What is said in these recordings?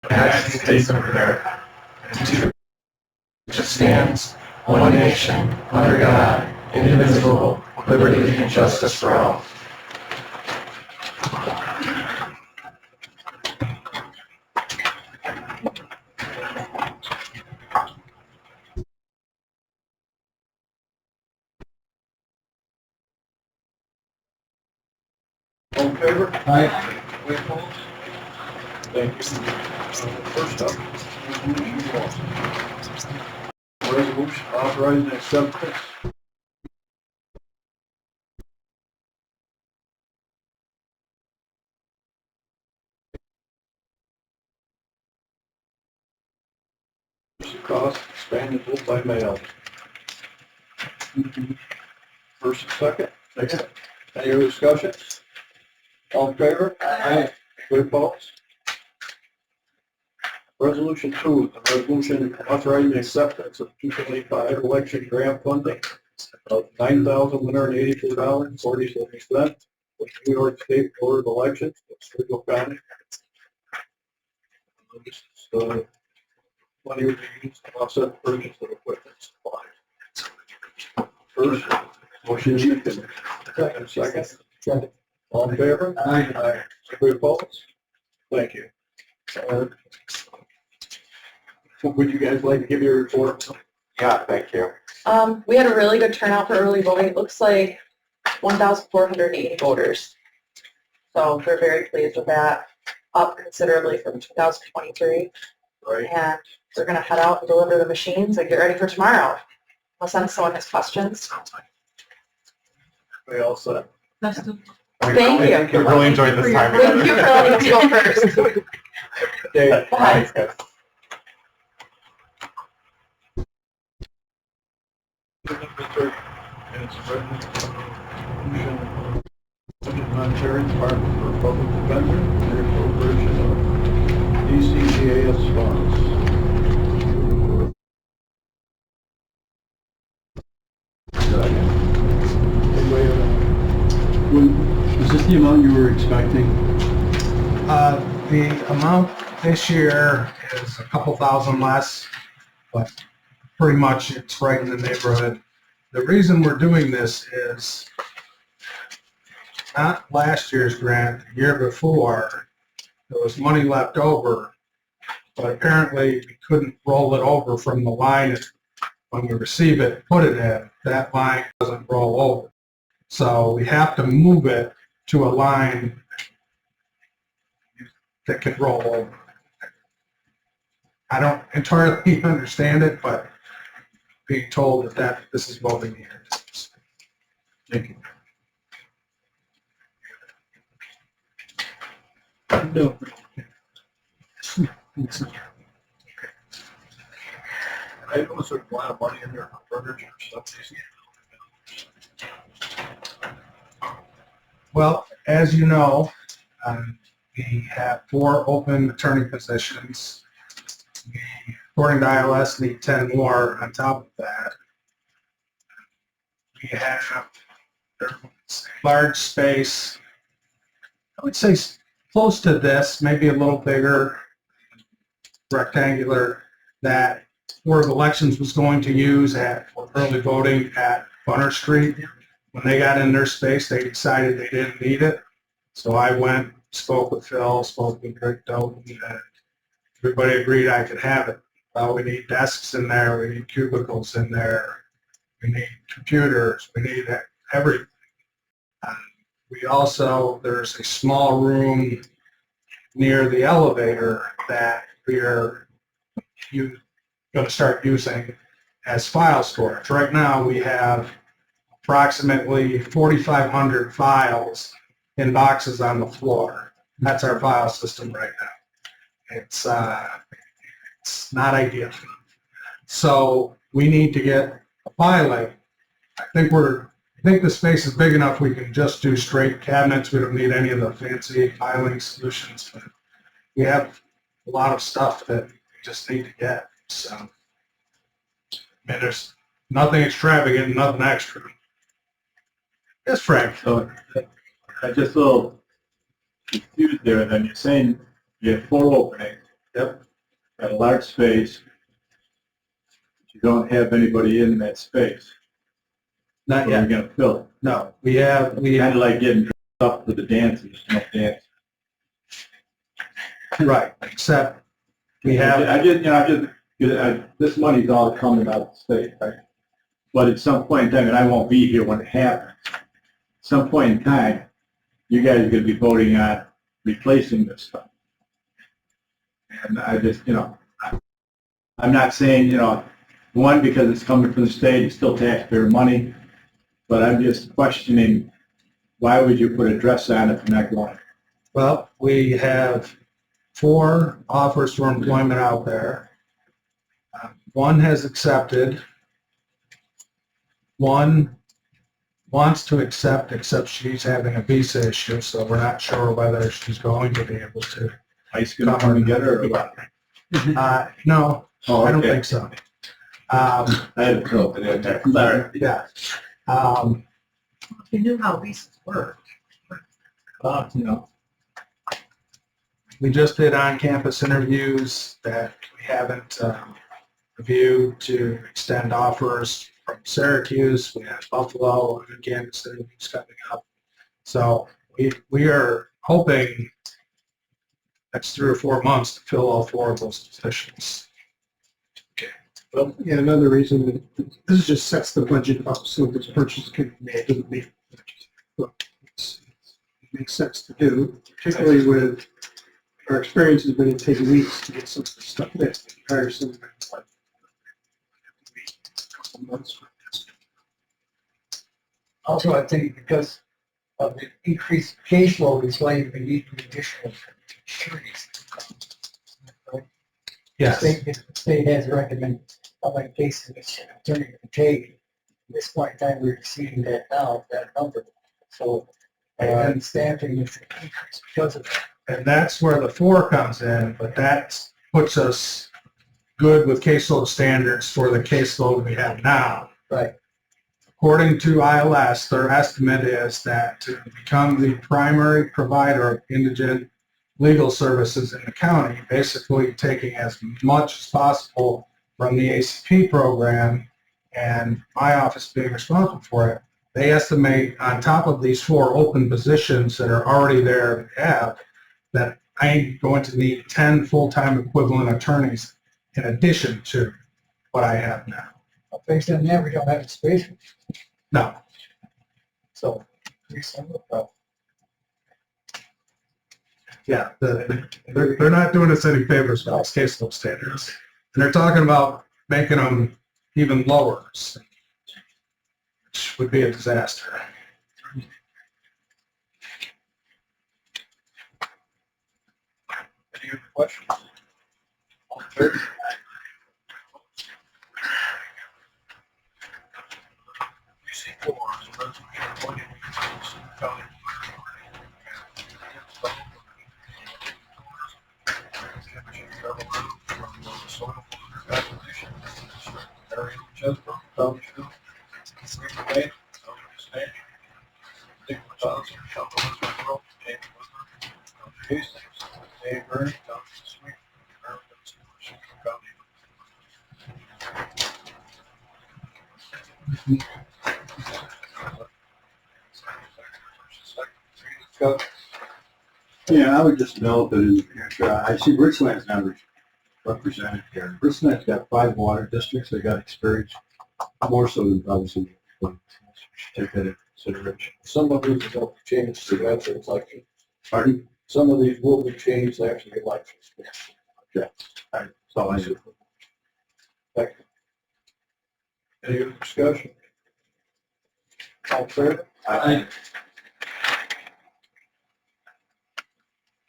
United States of America, and to which it stands, one nation, under God, indivisible, with liberty and justice for all. All in favor? Aye. Any opposed? Thank you. First up, resolution authorizing acceptance. Cost expandable by mail. First and second. Second. Any other discussion? All in favor? Aye. Any opposed? Resolution 2, a resolution authorizing acceptance of 2025 election grant funding of $9,184.47 with New York State Board of Elections, Oswego County. This is, money would be used to offset purchase of equipment supplies. First, motion is second. Second. All in favor? Aye. Anybody opposed? Thank you. Would you guys like to give your report? Yeah, thank you. We had a really good turnout for early voting. It looks like 1,480 voters. So we're very pleased with that, up considerably from 2023. Right. And they're going to head out and deliver the machines and get ready for tomorrow. Unless someone has questions. We all set. Thank you. We really enjoyed this time. Thank you for letting us go first. Okay. Bye. Thanks, guys. And it's resolution Ontario Department for Public Defender and their appropriation of DCGAS funds. Anybody have Was this the amount you were expecting? The amount this year is a couple thousand less, but pretty much it's right in the neighborhood. The reason we're doing this is not last year's grant, the year before, there was money left over, but apparently we couldn't roll it over from the line when we receive it, put it in, that line doesn't roll over. So we have to move it to a line that can roll over. I don't entirely understand it, but being told that this is what we need. Thank you. No. I know there's a lot of money in there for furniture stuff. Well, as you know, we have 4 open attorney positions. We, according to ILS, need 10 more on top of that. We have a large space, I would say close to this, maybe a little bigger, rectangular, that Board of Elections was going to use for early voting at Bunner Street. When they got in their space, they decided they didn't need it. So I went, spoke with Phil, spoke with Rick Doughton, and everybody agreed I could have it. We need desks in there, we need cubicles in there, we need computers, we need everything. We also, there's a small room near the elevator that we're going to start using as file storage. Right now we have approximately 4,500 files in boxes on the floor. That's our file system right now. It's not ideal. So we need to get a filing. I think the space is big enough we can just do straight cabinets. We don't need any of the fancy filing solutions. But we have a lot of stuff that we just need to get. So, I mean, there's nothing extravagant, nothing extra. Yes, Frank. So I just a little confused there. Then you're saying you have 4 openings. Yep. Got a large space. You don't have anybody in that space. Not Where are yet. you gonna fill it? No, we have, Kind of like getting dressed up for the dances, no dance. right, except we have, This money's all coming out of the state, right? But at some point in time, and I won't be here when it happens, at some point in time, you guys are gonna be voting on replacing this stuff. And I just, I'm not saying, one, because it's coming from the state, it's still taxpayer money, but I'm just questioning, why would you put a dress on if you're not going? well, we have 4 offers for employment out there. One has accepted. One wants to accept, except she's having a visa issue, so we're not sure whether she's going to be able to. Ice gonna come and get her or what? No, Oh, I don't okay. think so. I had a thought that, sorry. Yeah. You knew how visas work. We just did on-campus interviews that we haven't reviewed to extend offers from Syracuse. We have Buffalo on-campus interviews coming up. So we are hoping next 3 or 4 months to fill all 4 of those positions. Well, yeah, another reason that this just sets the budget up so this purchase can be made to the budget. Look, it makes sense to do, particularly with our experience has been it takes weeks to get some of the stuff that's in comparison. to, like, a couple months for this. Also, I think because of the increased caseload is why you need additional sureties. Yes. The state has recommended how many cases it's attorney can take. At this point in time, we're exceeding that now, that number. So, staffing is increased because of that. And that's where the 4 comes in, but that puts us good with caseload standards for the caseload we have now. Right. According to ILS, their estimate is that to become the primary provider of indigent legal services in the county, basically taking as much as possible from the ACP program and my office being responsible for it, they estimate on top of these 4 open positions that are already there to have, that I'm going to need 10 full-time equivalent attorneys in addition to what I have now. Based on that, we don't have a space. No, So, increase some of the problem. yeah, they're not doing us any favors with those caseload standards. And they're talking about making them even lower, which would be a disaster. Any other questions? All in favor? UC4 is a resolution appointing county acquisition. Area Chester, Township, Green Bay, State, Dick Johnson, Southwest Monroe, James Woodward, County Hastings, Dave Byrne, Township Sweet, American School, County. Yeah, I would just note that in the future, I see Richland's not represented here. Richland's got 5 water districts, they got experience, more so than probably some. Take that into consideration. Some of these will be changed to after election. Pardon? Some of these will be changed after the election. Okay. All right, that's all I do. Thank you. Any other discussion? All in favor? Aye.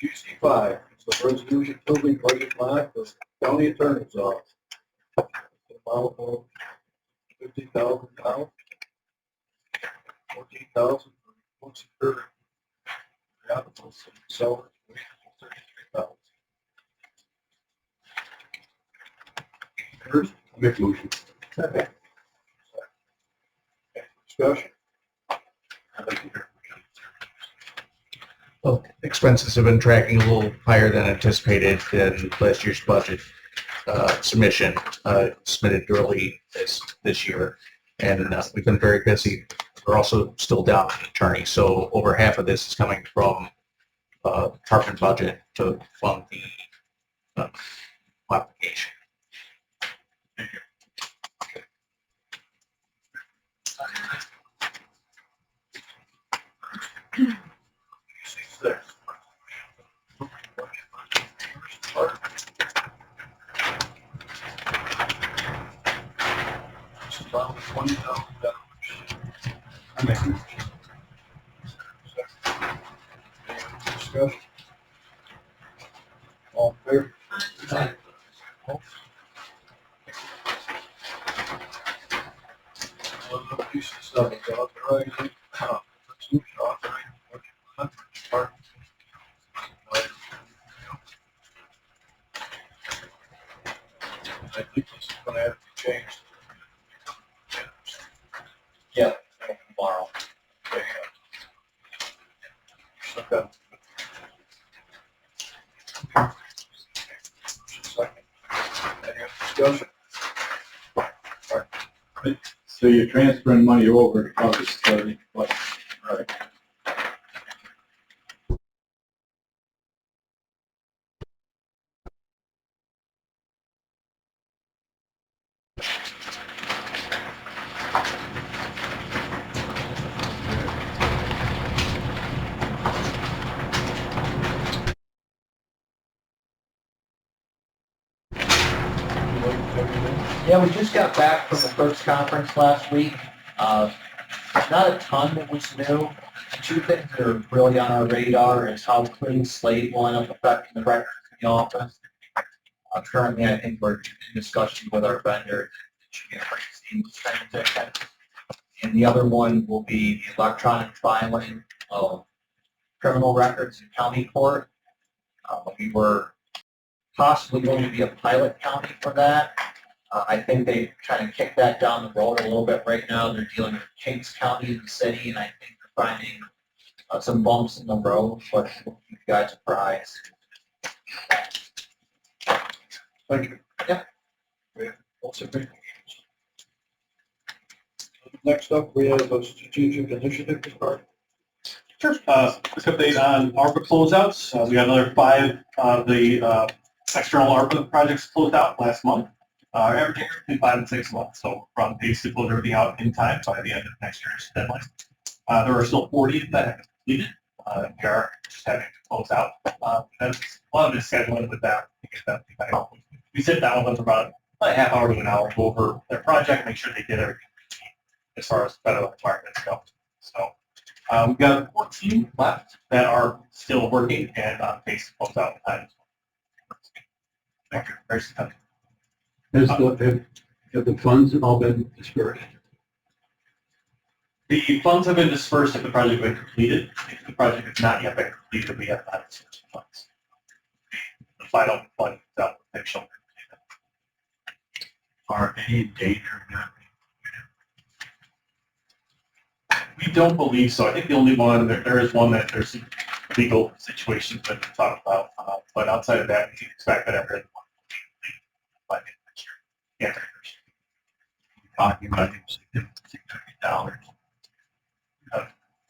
GC5, it's a resolution approving budget line for county attorney's office. The amount of $50,000, $14,000 for most security. Applicants, salary, $33,000. First, Make a motion. second. Discussion. Well, expenses have been tracking a little higher than anticipated in last year's budget submission, submitted early this year. And we've been very busy. We're also still down an attorney, so over half of this is coming from department budget to fund the application. It's about $20,000. Discussion. All in favor? One piece of stuff is authorizing, resolution authorizing budget amendment part. I think this is gonna have to be changed. Yeah, tomorrow. Okay. Okay. Second. Any other discussion? So you're transferring money over to cover the study, but, right. Yeah, we just got back from the first conference last week. Not a ton that was new. Two things that are really on our radar is how clean slate will end up affecting the records in the office. Currently, I think we're in discussion with our vendor to get a pretty seamless transition. And the other one will be the electronic filing of criminal records in county court. We were possibly going to be a pilot county for that. I think they kind of kicked that down the road a little bit right now. They're dealing with Kings County and the city, and I think they're finding some bumps in the road, but we'll keep you guys apprised. Thank you. Yeah. What's it? Next up, we have a strategic initiative to start. Sure. Quick update on ARPA closeouts. We got another 5 of the external ARPA projects closed out last month. Averaging between 5 and 6 months, so we're on pace to close everything out in time by the end of next year's deadline. There are still 40 that have completed. We are just having to close out. That's a lot of the scheduling with that. We sit down with them about a half hour to an hour to go over their project, make sure they did everything as far as federal requirements go. So we've got 14 left that are still working and on pace to close out in time. Thank you. Very simple. Have the funds all been dispersed? The funds have been dispersed if the project has been completed. If the project has not yet been completed, we have not dispersed funds. The final fund is out with official. Are any in danger of not? We don't believe so. I think the only one, there is one that there's some legal situations that we talked about, but outside of that, we can expect that everyone will be completed by the end of next year. Yeah. Talking about $60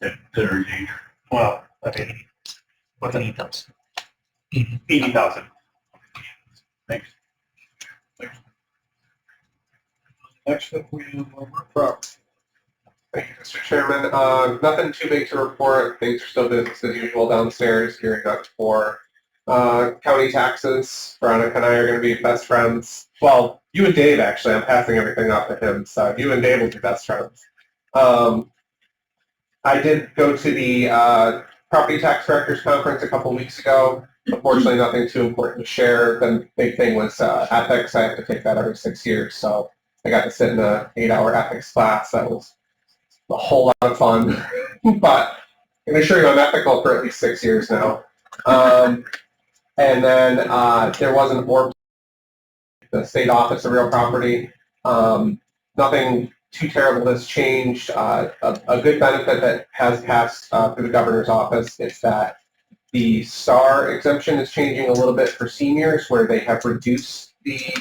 that are in danger. Well, I mean, what's an 80,000. Thanks. Next up, we have property. Thank you, Mr. Chairman. Nothing too big to report. Things are still business as usual downstairs, gearing up for county taxes. Veronica and I are going to be best friends. Well, you and Dave, actually. I'm passing everything off to him, so you and Dave will be best friends. I did go to the Property Tax Directors Conference a couple weeks ago. Unfortunately, nothing too important to share. The big thing was ethics. I have to take that every 6 years, so I got to sit in an 8-hour ethics class. That was a whole lot of fun, but I can assure you I'm ethical for at least 6 years now. And then there was an ORB, the State Office of Real Property. Nothing too terrible has changed. A good benefit that has passed through the governor's office is that The STAR exemption is changing a little bit for seniors, where they have reduced the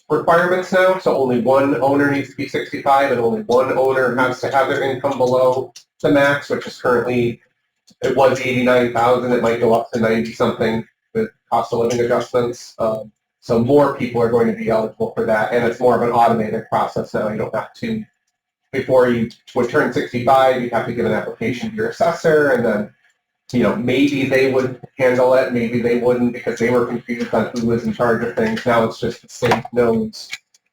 requirements now. So only one owner needs to be 65, and only one owner has to have their income below the max, which is currently, it was 89,000. It might go up to 90 something with cost of living adjustments. So more people are going to be eligible for that, and it's more of an automated process now. You don't have to, before you would turn 65, you'd have to give an application to your assessor, and then, maybe they would handle it, maybe they wouldn't, because they were confused on who was in charge of things. Now it's just the state knows.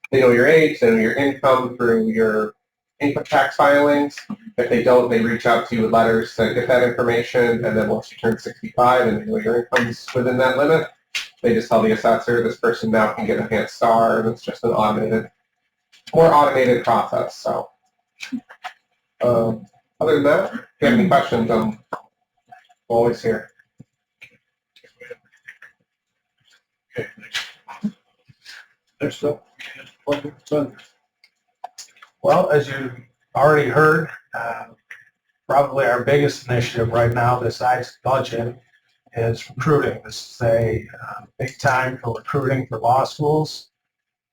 They know your age, they know your income through your income tax filings. If they don't, they reach out to you with letters to get that information, and then once you turn 65 and they know your income's within that limit, they just tell the assessor, this person now can get a enhanced STAR, and it's just an more automated process. So, other than that, if you have any questions, I'm always here. Okay. Next up, Public Defender. Well, as you already heard, probably our biggest initiative right now, besides budget, is recruiting. This is a big time for recruiting for law schools.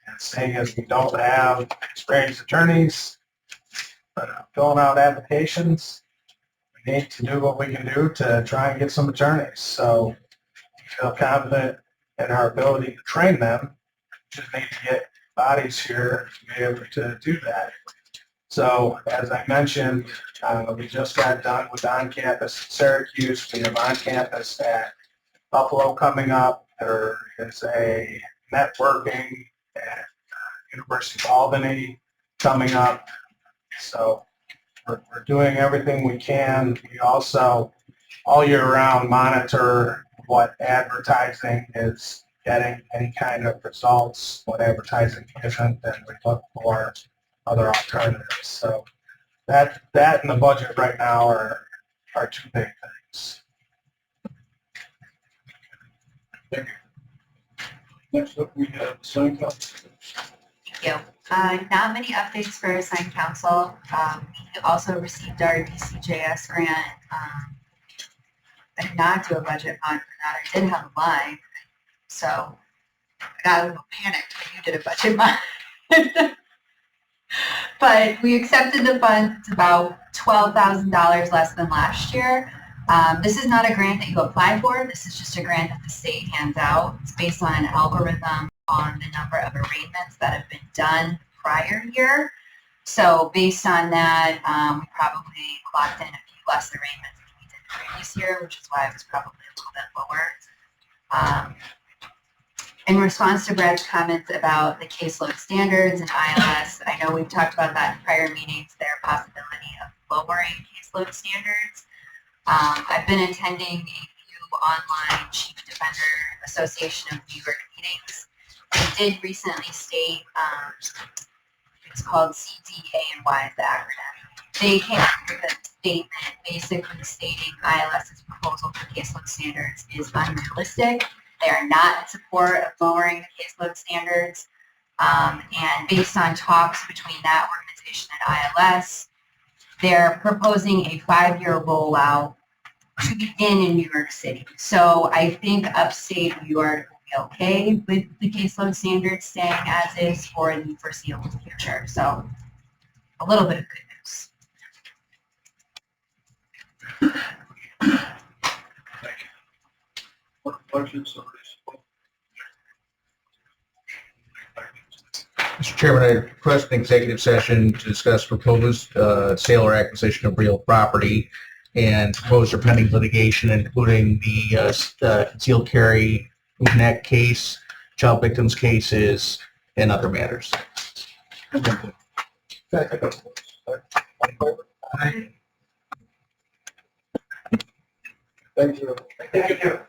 And seeing as we don't have experienced attorneys filling out applications, we need to do what we can do to try and get some attorneys. So we feel confident in our ability to train them. Just need to get bodies here to be able to do that. So, as I mentioned, we just got done with on-campus at Syracuse. We have on-campus at Buffalo coming up. There is a networking at University of Albany coming up. So, we're doing everything we can. We also, all year round, monitor what advertising is getting, any kind of results, what advertising isn't, and we look for other alternatives. So that and the budget right now are two big things. Thank you. Next up, we have Sign Council. Thank you. Not many updates for assigned council. We also received our DCJS grant. I did not do a budget bond for that. I did have a line. So I got a little panicked when you did a budget bond. But we accepted the fund. It's about $12,000 less than last year. This is not a grant that you apply for. This is just a grant that the state hands out. It's based on an algorithm on the number of arraignments that have been done prior year. So based on that, we probably clocked in a few less arraignments than we did the previous year, which is why it was probably a little bit lower. In response to Brad's comments about the caseload standards and ILS, I know we've talked about that in prior meetings, their possibility of lowering caseload standards. I've been attending a few online Chief Defender Association of New York meetings. They did recently state, it's called CDA&Y is the acronym. They came up with a statement basically stating ILS's proposal for caseload standards is unrealistic. They are not in support of lowering the caseload standards. And based on talks between that organization and ILS, they're proposing a 5-year rollout to begin in New York City. So I think upstate New York will be okay with the caseload standards staying as is for the foreseeable future. So a little bit of good news. Mr. Chairman, I request an executive session to discuss proposed sale or acquisition of real property and proposed or pending litigation, including the concealed carry, neck case, child victims cases, and other matters. Thank you. Thank you.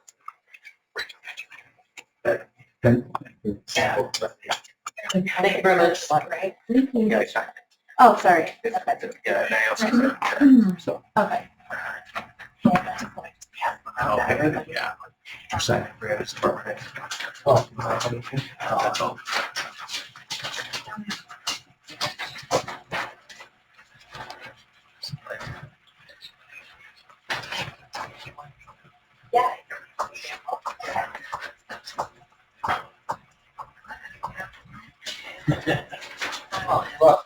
Thank you very much. Right? Oh, sorry. Okay. Yeah. Look,